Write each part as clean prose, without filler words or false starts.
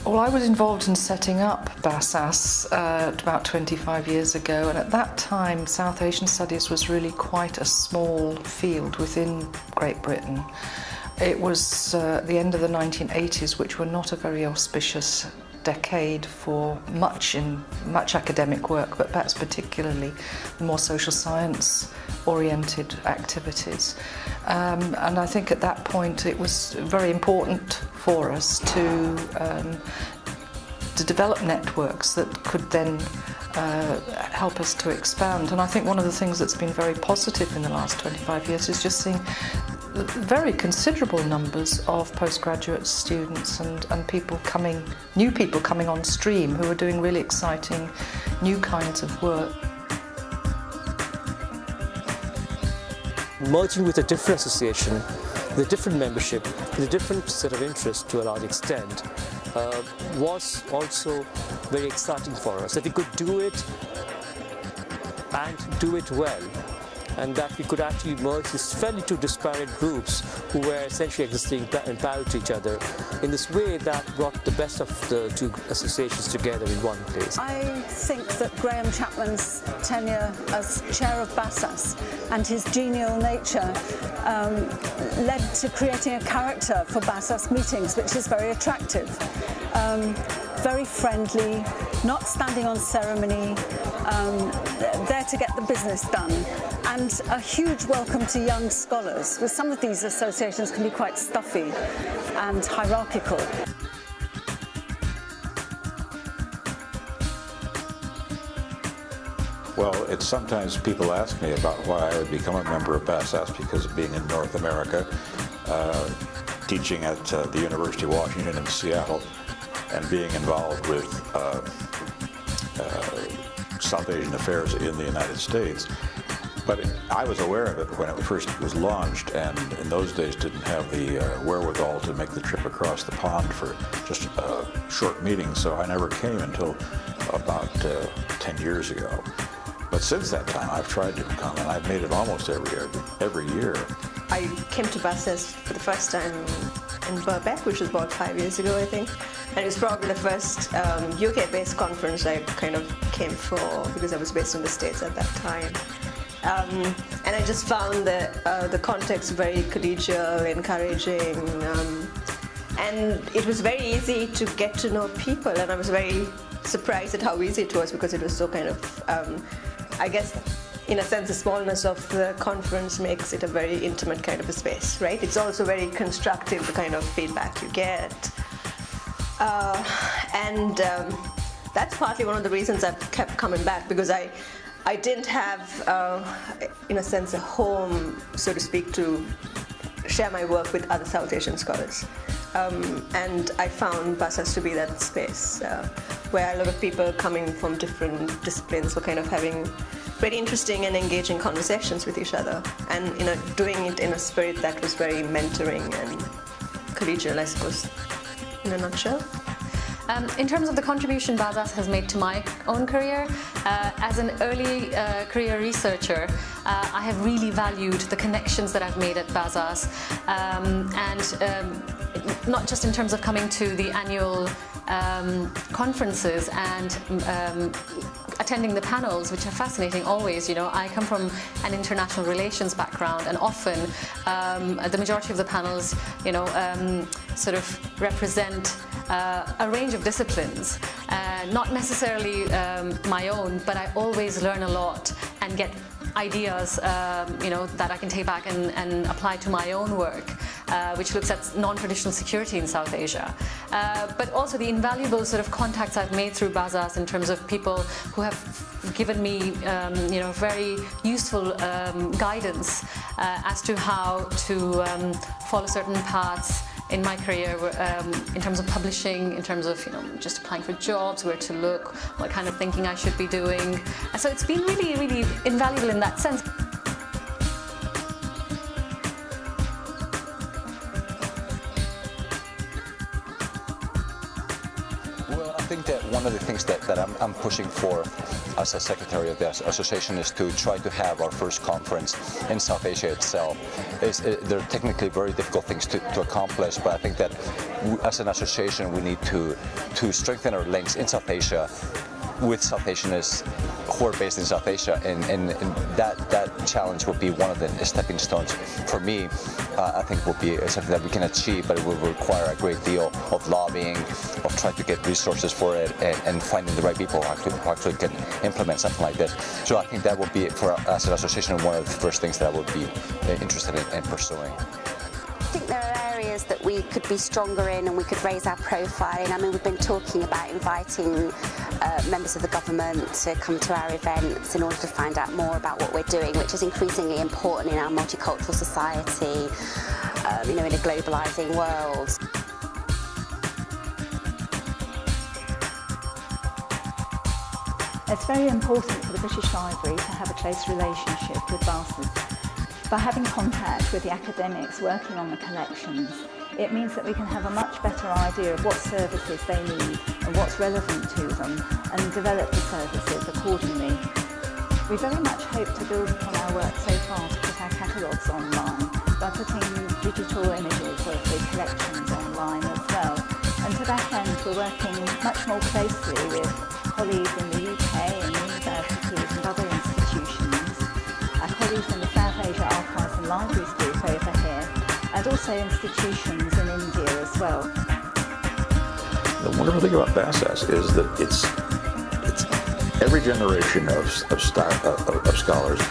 Well, I was involved in setting up BASAS about 25 years ago, and at that time South Asian Studies was really quite a small field within Great Britain. It was the end of the 1980s, which were not a very auspicious decade for much academic work, but perhaps particularly the more social science oriented activities. And I think at that point it was very important for us to develop networks that could then help us to expand. And I think one of the things that's been very positive in the last 25 years is just seeing very considerable numbers of postgraduate students and people coming, new people coming on stream who are doing really exciting new kinds of work. Merging with a different association, with a different membership, with a different set of interests to a large extent, was also very exciting for us, that we could do it and do it well, and that we could actually merge these fairly two disparate groups who were essentially existing in parallel to each other in this way that brought the best of the two associations together in one place. I think that Graham Chapman's tenure as chair of BASAS and his genial nature led to creating a character for BASAS meetings which is very attractive. Very friendly, not standing on ceremony, there to get the business done, and a huge welcome to young scholars, because some of these associations can be quite stuffy and hierarchical. Well, it's sometimes people ask me about why I would become a member of BASAS, because of being in North America, teaching at the University of Washington in Seattle, and being involved with South Asian affairs in the United States. But I was aware of it when it first was launched, and in those days didn't have the wherewithal to make the trip across the pond for just a short meeting, so I never came until about 10 years ago. But since that time, I've tried to come, and I've made it almost every year. I came to BASAS for the first time in Burbank, which was about 5 years ago, I think. And it was probably the first UK-based conference I kind of came for, because I was based in the States at that time. And I just found the context very collegial, encouraging, and it was very easy to get to know people, and I was very surprised at how easy it was, because it was so kind of, I guess, in a sense, the smallness of the conference makes it a very intimate kind of a space, right? It's also very constructive, the kind of feedback you get. And that's partly one of the reasons I've kept coming back, because I didn't have, in a sense, a home, so to speak, to share my work with other South Asian scholars. And I found BASAS to be that space where a lot of people coming from different disciplines were kind of having very interesting and engaging conversations with each other, and doing it in a spirit that was very mentoring and collegial, I suppose, in a nutshell. In terms of the contribution BASAS has made to my own career, as an early career researcher, I have really valued the connections that I've made at BASAS, and not just in terms of coming to the annual conferences and attending the panels, which are fascinating always. I come from an international relations background, and often the majority of the panels, sort of represent a range of disciplines, not necessarily my own, but I always learn a lot and get ideas, that I can take back and apply to my own work, which looks at non-traditional security in South Asia. But also the invaluable sort of contacts I've made through BASAS in terms of people who have given me, very useful guidance as to how to follow certain paths in my career, in terms of publishing, in terms of just applying for jobs, where to look, what kind of thinking I should be doing. And so it's been really, really invaluable in that sense. Well, I think that one of the things that I'm pushing for as a secretary of the association is to try to have our first conference in South Asia itself. There are technically very difficult things to accomplish, but I think that as an association we need to strengthen our links in South Asia with South Asianists who are based in South Asia, and that challenge will be one of the stepping stones for me. I think will be something that we can achieve, but it will require a great deal of lobbying, of trying to get resources for it, and finding the right people who actually can implement something like this. So I think that will be, for us as an association, one of the first things that I would be interested in pursuing. I think there are areas that we could be stronger in and we could raise our profile in. I mean, we've been talking about inviting members of the government to come to our events in order to find out more about what we're doing, which is increasingly important in our multicultural society, in a globalising world. It's very important for the British Library to have a close relationship with BASAS. By having contact with the academics working on the collections, it means that we can have a much better idea of what services they need and what's relevant to them, and develop the services accordingly. We very much hope to build upon our work so far to put our catalogues online by putting digital images of the collections online as well. And to that end, we're working much more closely with colleagues in the UK and universities and other institutions, our colleagues in the South Asia Archives and Libraries Group over here, and also institutions in India as well. The wonderful thing about BASAS is that it's every generation of scholars.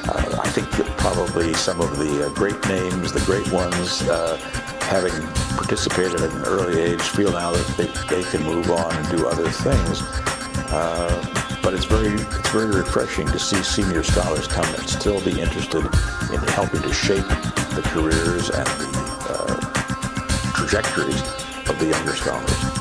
I think that probably some of the great names, the great ones, having participated at an early age, feel now that they can move on and do other things. But it's very refreshing to see senior scholars come and still be interested in helping to shape the careers and the trajectories of the younger scholars.